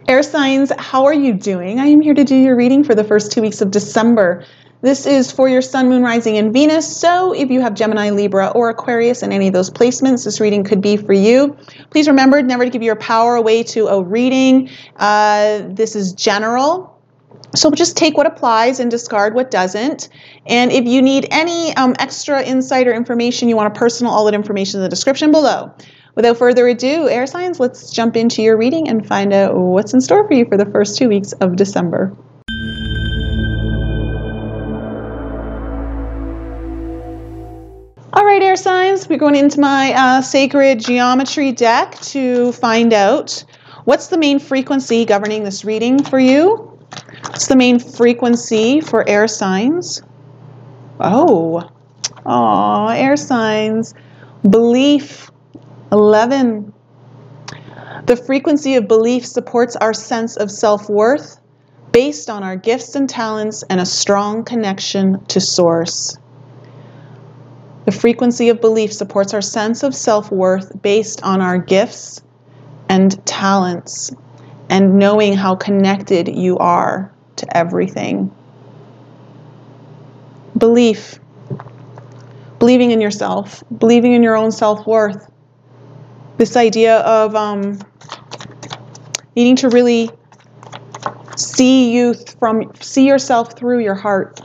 Air signs, how are you doing? I am here to do your reading for the first 2 weeks of December. This is for your Sun, Moon, Rising, and Venus. So if you have Gemini, Libra, or Aquarius in any of those placements, this reading could be for you. Please remember never to give your power away to a reading. This is general. So just take what applies and discard what doesn't. And if you need any extra insight or information, you want a personal, all that information in the description below. Without further ado, air signs, let's jump into your reading and find out what's in store for you for the first 2 weeks of December. All right, air signs, we're going into my sacred geometry deck to find out what's the main frequency governing this reading for you. What's the main frequency for air signs? Oh, air signs, belief. 11. The frequency of belief supports our sense of self-worth based on our gifts and talents and a strong connection to Source. The frequency of belief supports our sense of self-worth based on our gifts and talents and knowing how connected you are to everything. Belief. Believing in yourself. Believing in your own self-worth. This idea of needing to really see yourself through your heart,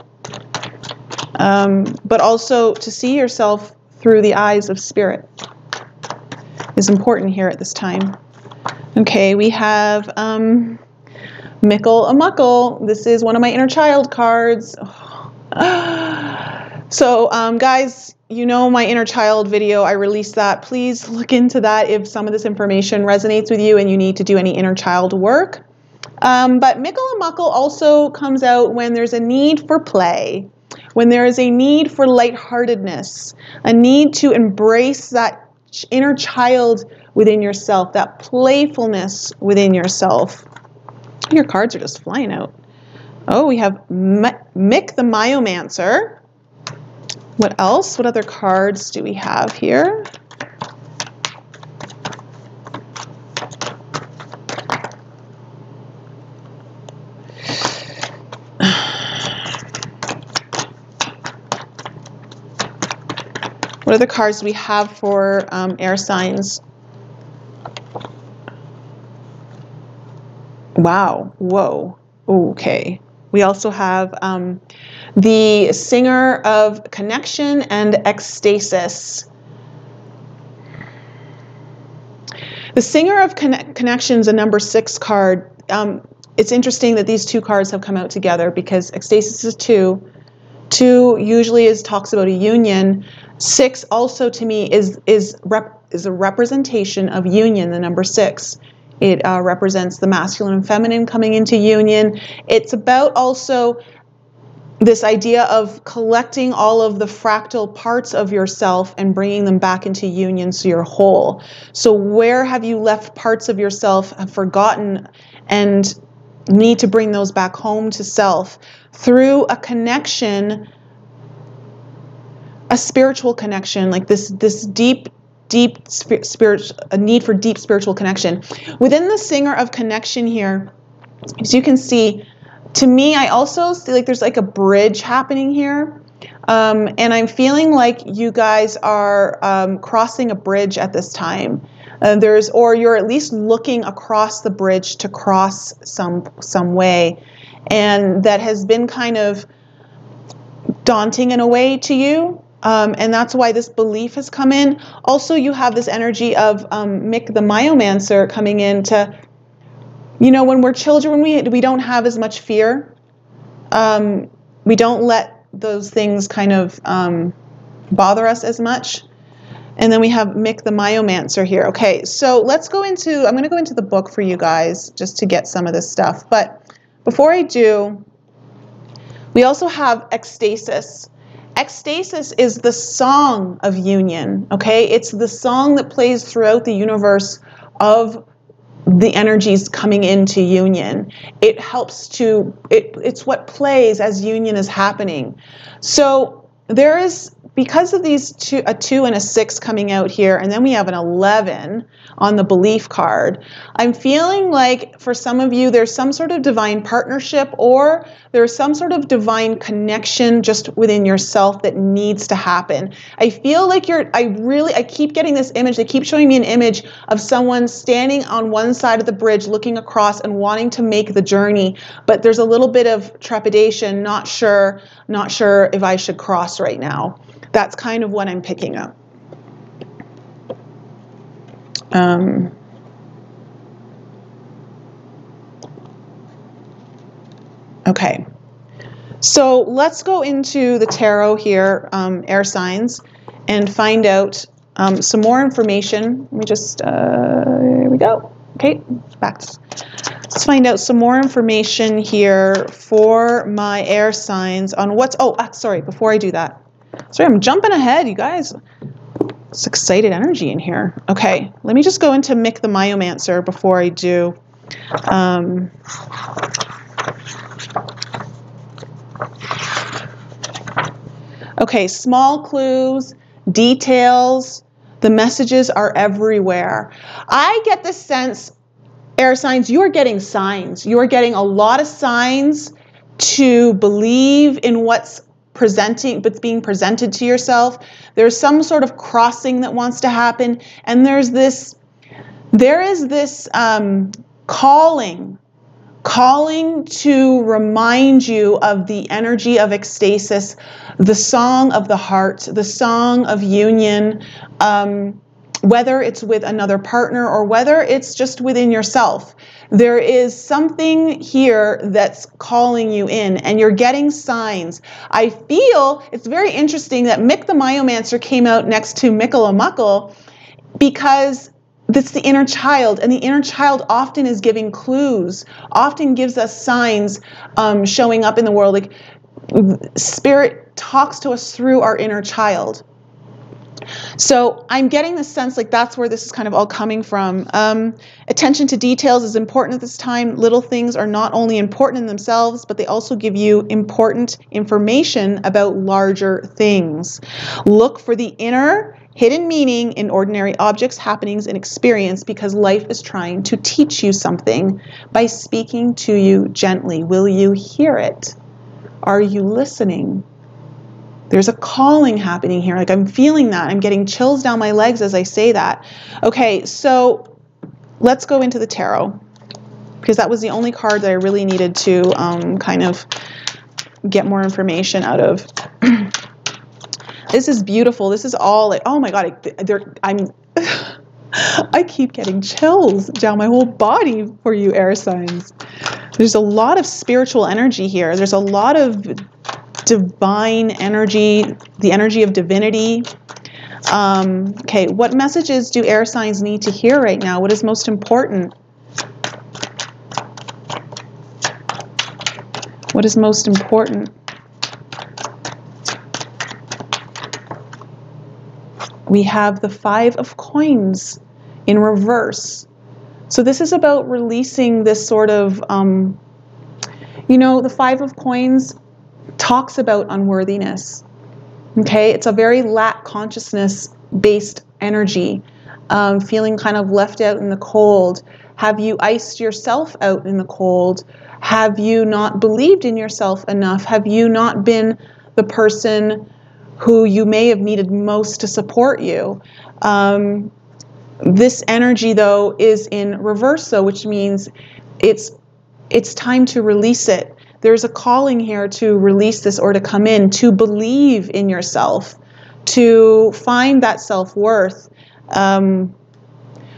but also to see yourself through the eyes of spirit is important here at this time. Okay, we have Mickle a Muckle. This is one of my inner child cards. So guys, you know my inner child video, I released that. Please look into that if some of this information resonates with you and you need to do any inner child work. But Mickle a Muckle also comes out when there's a need for play, when there is a need for lightheartedness, a need to embrace that inner child within yourself, that playfulness within yourself. Your cards are just flying out. Oh, we have Mick the Myomancer. What else? What other cards do we have here? What other cards do we have for air signs? Wow. Whoa. Okay. We also have the Singer of Connection and Ecstasis. The Singer of Connection is a number 6 card. It's interesting that these two cards have come out together because Ecstasis is 2. 2 usually talks about a union. 6 also to me is a representation of union, the number 6. It represents the masculine and feminine coming into union. It's about also this idea of collecting all of the fractal parts of yourself and bringing them back into union so you're whole. So where have you left parts of yourself, have forgotten, and need to bring those back home to self through a connection, a spiritual connection, like this deep spiritual, a need for deep spiritual connection. Within the Singer of Connection here, as you can see, to me, I also see like there's like a bridge happening here. And I'm feeling like you guys are crossing a bridge at this time. Or you're at least looking across the bridge to cross some way. And that has been kind of daunting in a way to you. And that's why this belief has come in. Also, you have this energy of Mick the Myomancer coming in to, you know, when we're children, we don't have as much fear. We don't let those things kind of bother us as much. And then we have Mick the Myomancer here. Okay, so I'm going to go into the book for you guys just to get some of this stuff. But before I do, we also have Ecstasis. Ecstasis is the song of union, okay? It's the song that plays throughout the universe of the energies coming into union. It helps to, it's what plays as union is happening. So there is because of these a 2 and a 6 coming out here, and then we have an 11 on the belief card, I'm feeling like for some of you, there's some sort of divine partnership, or there's some sort of divine connection just within yourself that needs to happen. I feel like I keep getting this image. They keep showing me an image of someone standing on one side of the bridge, looking across and wanting to make the journey, but there's a little bit of trepidation, not sure if I should cross right now. That's kind of what I'm picking up. Okay, so let's go into the tarot here, air signs, and find out some more information. Let me just, here we go. Okay, back. Let's find out some more information here for my air signs on what's, sorry, before I do that. Sorry, I'm jumping ahead, you guys. It's excited energy in here. Okay, let me just go into Mick the Myomancer before I do. Okay, small clues, details, the messages are everywhere. I get the sense, air signs, you are getting signs. You are getting a lot of signs to believe in what's being presented to yourself. There's some sort of crossing that wants to happen, and there is this calling to remind you of the energy of ecstasis, the song of the heart, the song of union, whether it's with another partner or whether it's just within yourself. There is something here that's calling you in, and you're getting signs. I feel it's very interesting that Mick the Myomancer came out next to Mickle-a-Muckle, because that's the inner child, and the inner child often is giving clues, often gives us signs showing up in the world. Like Spirit talks to us through our inner child. So I'm getting the sense like that's where this is kind of all coming from. Attention to details is important at this time. Little things are not only important in themselves, but they also give you important information about larger things. Look for the inner hidden meaning in ordinary objects, happenings, and experience, because life is trying to teach you something by speaking to you gently. Will you hear it? Are you listening? There's a calling happening here. Like I'm feeling that. I'm getting chills down my legs as I say that. Okay, so let's go into the tarot, because that was the only card that I really needed to kind of get more information out of. This is beautiful. This is all like, oh my God, I keep getting chills down my whole body for you air signs. There's a lot of spiritual energy here. There's a lot of divine energy, the energy of divinity. Okay, what messages do air signs need to hear right now? What is most important? What is most important? We have the 5 of coins in reverse. So this is about releasing this sort of, the 5 of coins talks about unworthiness. Okay, it's a very lack consciousness based energy, feeling kind of left out in the cold. Have you iced yourself out in the cold? Have you not believed in yourself enough? Have you not been the person who you may have needed most to support you? This energy, though, is in reverso, which means it's time to release it. There's a calling here to release this, or to come in, to believe in yourself, to find that self-worth,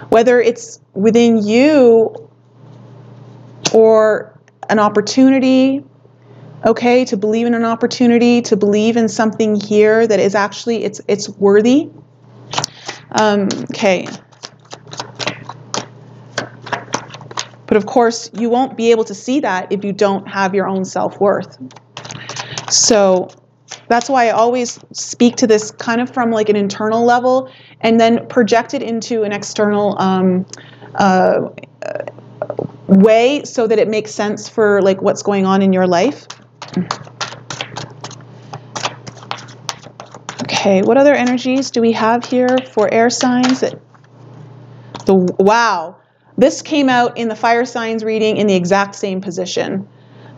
whether it's within you or an opportunity. Okay, to believe in an opportunity, to believe in something here that is actually, it's worthy. Okay. But of course, you won't be able to see that if you don't have your own self-worth. So that's why I always speak to this kind of from like an internal level, and then project it into an external way, so that it makes sense for like what's going on in your life. Okay. Okay, what other energies do we have here for air signs? Wow, this came out in the fire signs reading in the exact same position.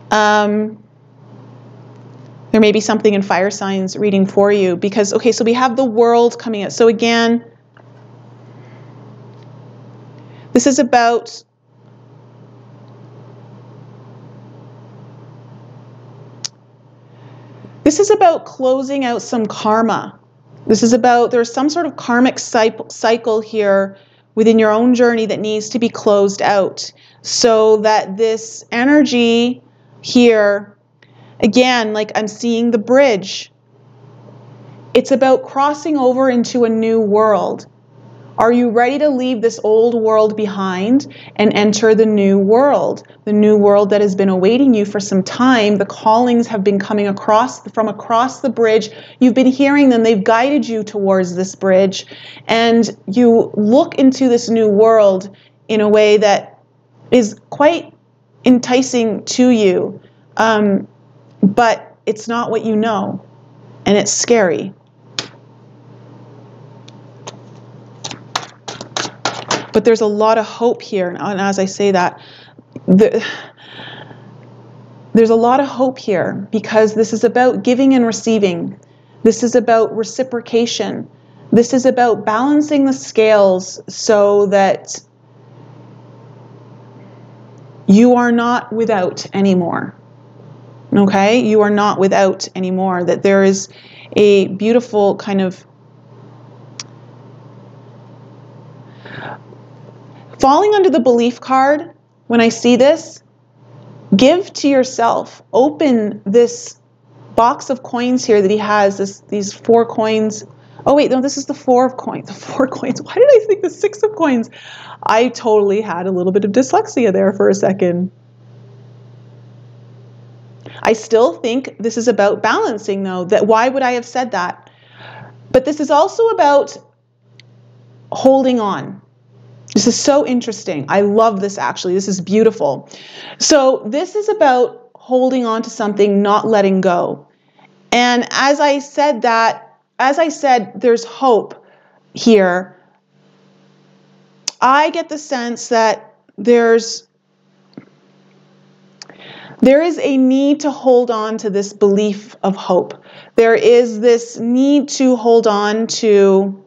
There may be something in fire signs reading for you because, okay, so we have the world coming out. So again, this is about closing out some karma. This is about, there's some sort of karmic cycle here within your own journey that needs to be closed out so that this energy here, again, like I'm seeing the bridge. It's about crossing over into a new world. Are you ready to leave this old world behind and enter the new world that has been awaiting you for some time? The callings have been coming from across the bridge. You've been hearing them. They've guided you towards this bridge. And you look into this new world in a way that is quite enticing to you. But it's not what you know. And it's scary. But there's a lot of hope here, and as I say that, there's a lot of hope here because this is about giving and receiving. This is about reciprocation. This is about balancing the scales so that you are not without anymore. Okay? You are not without anymore. That there is a beautiful kind of falling under the belief card. When I see this, give to yourself. Open this box of coins here that he has, these 4 coins. Oh wait, no, this is the 4 of coins. The 4 coins. Why did I think the 6 of coins? I totally had a little bit of dyslexia there for a second. I still think this is about balancing though. Why would I have said that? But this is also about holding on. This is so interesting. I love this actually. This is beautiful. So this is about holding on to something, not letting go. And as I said, there's hope here. I get the sense that there is a need to hold on to this belief of hope. There is this need to hold on to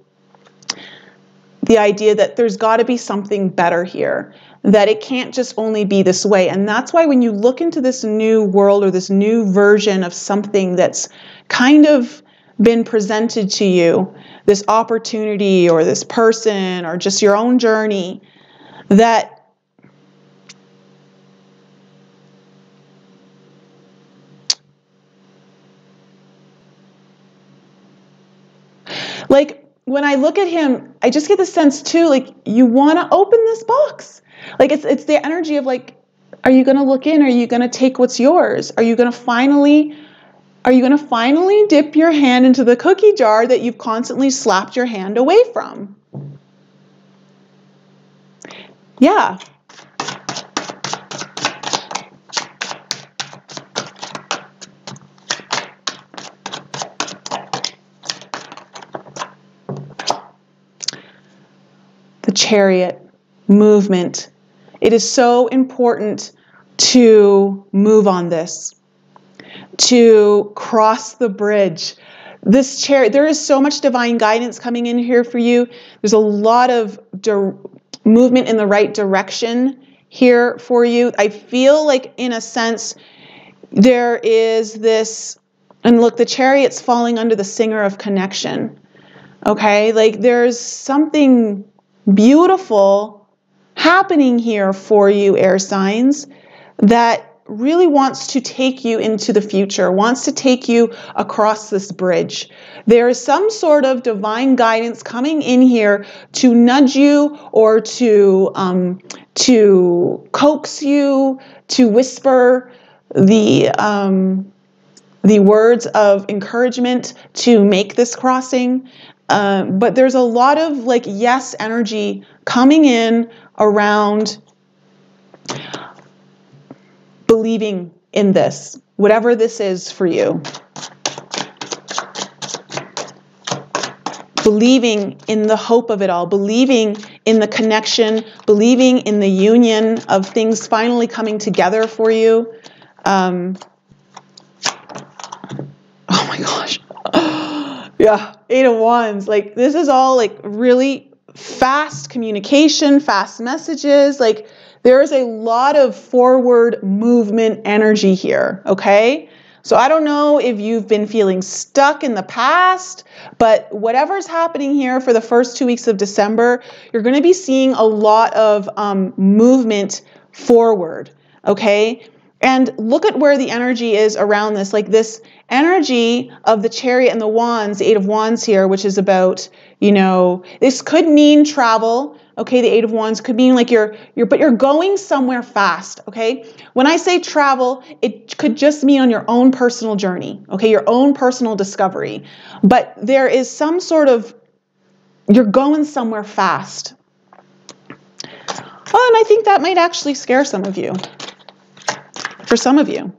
the idea that there's got to be something better here, that it can't just only be this way. And that's why when you look into this new world or this new version of something that's kind of been presented to you, this opportunity or this person or just your own journey, that like, when I look at him, I just get the sense too, like, you want to open this box. Like, it's the energy of like, are you going to look in? Are you going to take what's yours? Are you going to finally dip your hand into the cookie jar that you've constantly slapped your hand away from? Yeah. The Chariot, movement. It is so important to move on this, to cross the bridge. This Chariot, there is so much divine guidance coming in here for you. There's a lot of movement in the right direction here for you. I feel like, in a sense, there is this, and look, the Chariot's falling under the singer of connection. Okay, like there's something beautiful happening here for you, air signs, that really wants to take you into the future, wants to take you across this bridge. There is some sort of divine guidance coming in here to nudge you or to coax you, to whisper the words of encouragement to make this crossing. But there's a lot of like yes energy coming in around believing in this, whatever this is for you. believing in the hope of it all, believing in the connection, believing in the union of things finally coming together for you. Oh my gosh. Yeah, 8 of Wands. Like, this is all like really fast communication, fast messages. Like, there is a lot of forward movement energy here, okay? So I don't know if you've been feeling stuck in the past, but whatever's happening here for the first 2 weeks of December, you're going to be seeing a lot of movement forward, okay? And look at where the energy is around this, like this energy of the Chariot and the Wands, the 8 of Wands here, which is about, you know, this could mean travel. Okay, the 8 of Wands could mean like but you're going somewhere fast, okay? When I say travel, it could just mean on your own personal journey, okay? Your own personal discovery. But there is some sort of, you're going somewhere fast. Oh, and I think that might actually scare some of you. For some of you,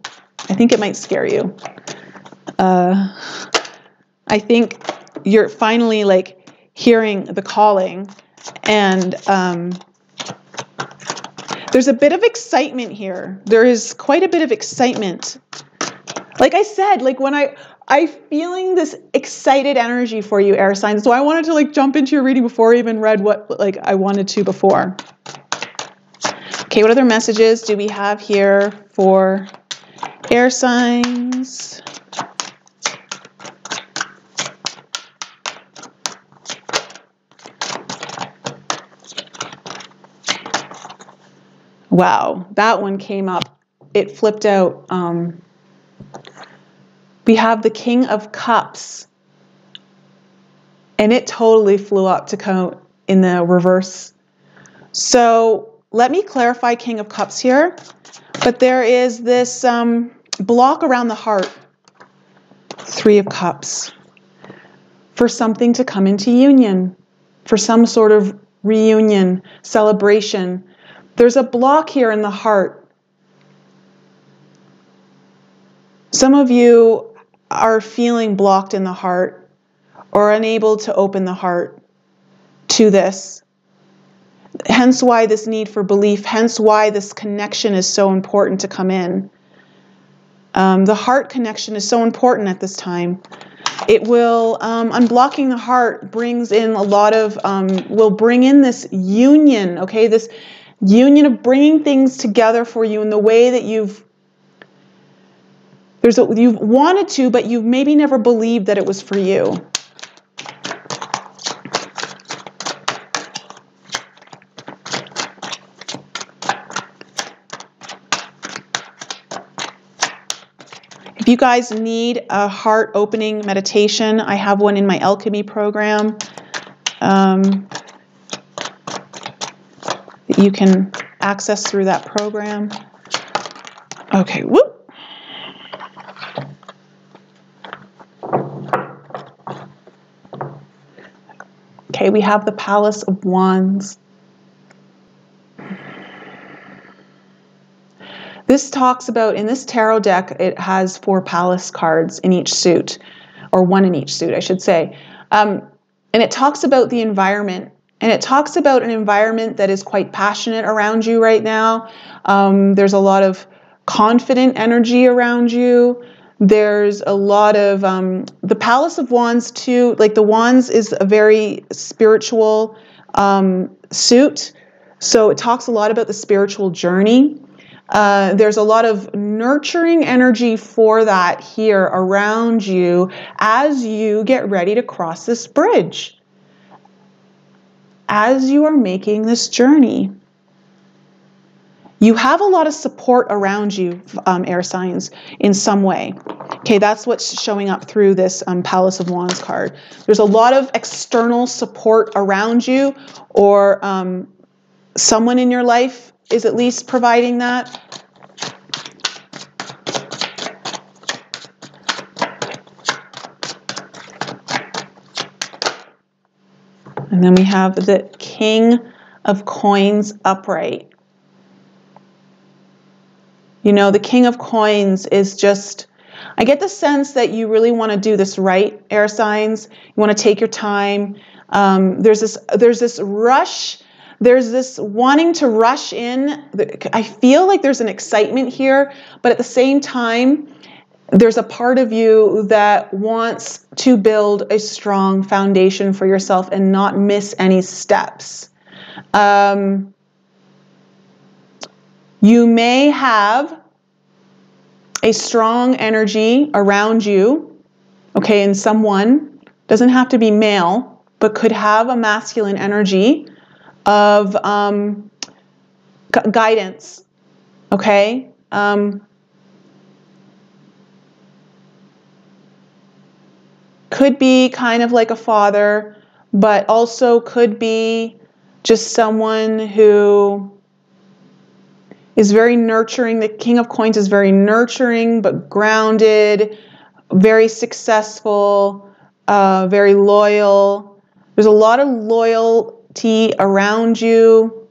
I think it might scare you. I think you're finally like hearing the calling, and there's a bit of excitement here. There is quite a bit of excitement. Like I said, like when I'm feeling this excited energy for you, air signs. So I wanted to like jump into your reading before I even read what like I wanted to before. Okay, what other messages do we have here for air signs? Wow, that one came up. It flipped out. We have the King of Cups. And it totally flew up to come in the reverse. So let me clarify King of Cups here. But there is this block around the heart. 3 of Cups. For something to come into union. For some sort of reunion, celebration. There's a block here in the heart. Some of you are feeling blocked in the heart or unable to open the heart to this. Hence why this need for belief, hence why this connection is so important to come in. The heart connection is so important at this time. It will, unblocking the heart brings in a lot of, will bring in this union, okay? This union of bringing things together for you in the way that you've wanted to, but you've maybe never believed that it was for you. If you guys need a heart opening meditation, I have one in my alchemy program. That you can access through that program. Okay, whoop. Okay, we have the Palace of Wands. This talks about, in this tarot deck, it has 4 Palace cards in each suit, or 1 in each suit, I should say. And it talks about the environment. And it talks about an environment that is quite passionate around you right now. There's a lot of confident energy around you. There's a lot of, the Palace of Wands too, like the Wands is a very spiritual suit. So it talks a lot about the spiritual journey. There's a lot of nurturing energy for that here around you as you get ready to cross this bridge. As you are making this journey. You have a lot of support around you, air signs, in some way. Okay, that's what's showing up through this Palace of Wands card. There's a lot of external support around you, or someone in your life is at least providing that. And then we have the King of Coins upright. You know, the King of Coins is just I get the sense that you really want to do this right, air signs. You want to take your time. There's this rush. There's this wanting to rush in. I feel like there's an excitement here, but at the same time, there's a part of you that wants to build a strong foundation for yourself and not miss any steps. You may have a strong energy around you, okay, in someone, doesn't have to be male, but could have a masculine energy of guidance, okay? Could be kind of like a father, but also could be just someone who is very nurturing. The King of Coins is very nurturing, but grounded, very successful, very loyal. There's a lot of loyalty around you.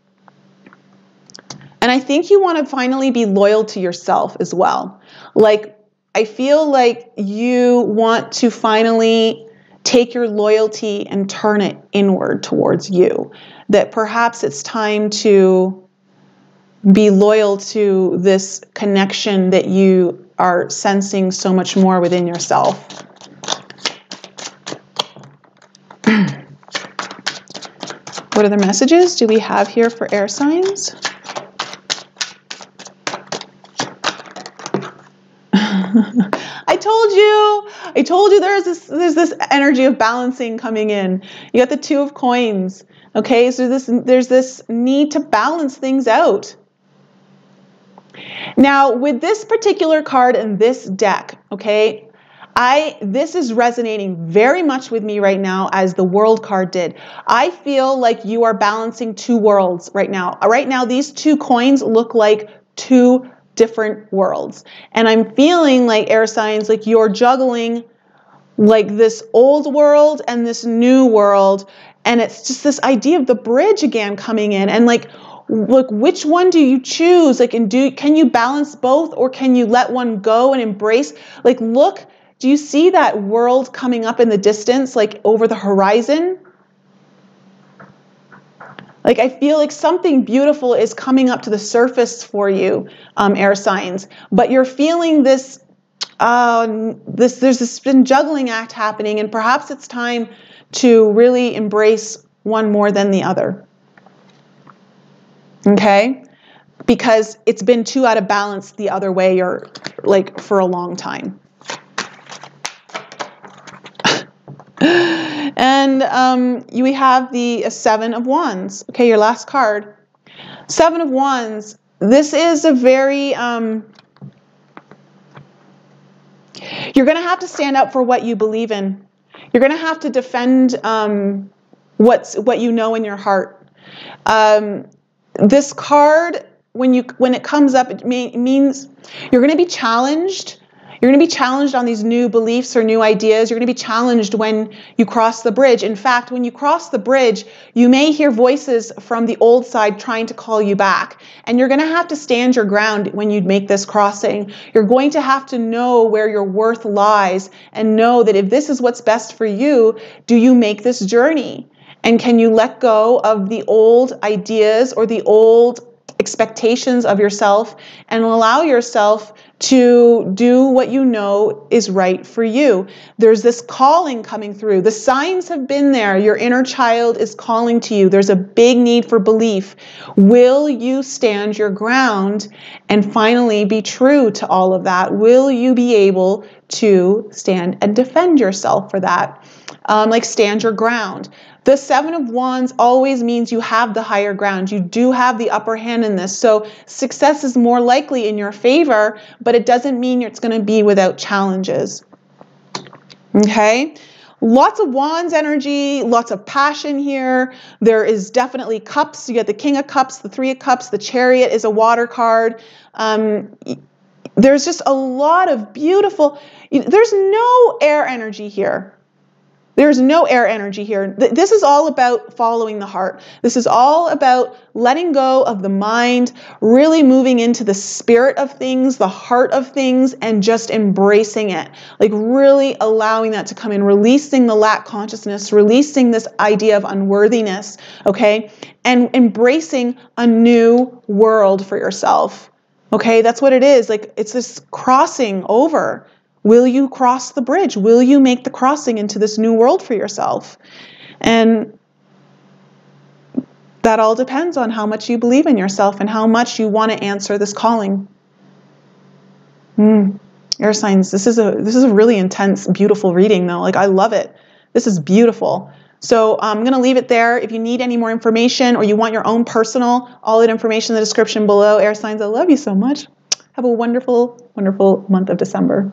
And I think you want to finally be loyal to yourself as well. Like, I feel like you want to finally take your loyalty and turn it inward towards you. That perhaps it's time to be loyal to this connection that you are sensing so much more within yourself. What other messages do we have here for air signs? I told you there's this energy of balancing coming in. You got the Two of Coins. Okay, so there's this need to balance things out. Now, with this particular card and this deck, okay, this is resonating very much with me right now as the World card did. I feel like you are balancing two worlds right now. Right now, these two coins look like two different worlds. And I'm feeling like, air signs, like you're juggling like this old world and this new world. And it's just this idea of the bridge again coming in. And like, look, which one do you choose? Like, and can you balance both, or can you let one go and embrace? Like, look, do you see that world coming up in the distance, like over the horizon? Like, I feel like something beautiful is coming up to the surface for you, air signs. But you're feeling this, there's this spin juggling act happening, and perhaps it's time to really embrace one more than the other. Okay? Because it's been too out of balance the other way, or like for a long time. And we have the Seven of Wands. Okay, your last card. Seven of Wands. This is a very, you're going to have to stand up for what you believe in. You're going to have to defend what you know in your heart. This card, when it comes up, it means you're going to be challenged. You're going to be challenged on these new beliefs or new ideas. You're going to be challenged when you cross the bridge. In fact, when you cross the bridge, you may hear voices from the old side trying to call you back. And you're going to have to stand your ground when you make this crossing. You're going to have to know where your worth lies and know that if this is what's best for you, do you make this journey? And can you let go of the old ideas or the old expectations of yourself and allow yourself to do what you know is right for you? There's this calling coming through. The signs have been there. Your inner child is calling to you. There's a big need for belief. Will you stand your ground and finally be true to all of that? Will you be able to stand and defend yourself for that? Like stand your ground. The Seven of Wands always means you have the higher ground. You do have the upper hand in this. So success is more likely in your favor, but it doesn't mean it's going to be without challenges. Okay? Lots of Wands energy, lots of passion here. There is definitely cups. You get the King of Cups, the Three of Cups, the Chariot is a water card. There's just a lot of beautiful, there's no air energy here. There's no air energy here. This is all about following the heart. This is all about letting go of the mind, really moving into the spirit of things, the heart of things, and just embracing it. Like really allowing that to come in, releasing the lack consciousness, releasing this idea of unworthiness, okay? And embracing a new world for yourself, okay? That's what it is. Like it's this crossing over. Will you cross the bridge? Will you make the crossing into this new world for yourself? And that all depends on how much you believe in yourself and how much you want to answer this calling. Air signs, this is a really intense, beautiful reading though. Like I love it. This is beautiful. So I'm going to leave it there. If you need any more information or you want your own personal, all that information in the description below. Air signs, I love you so much. Have a wonderful, wonderful month of December.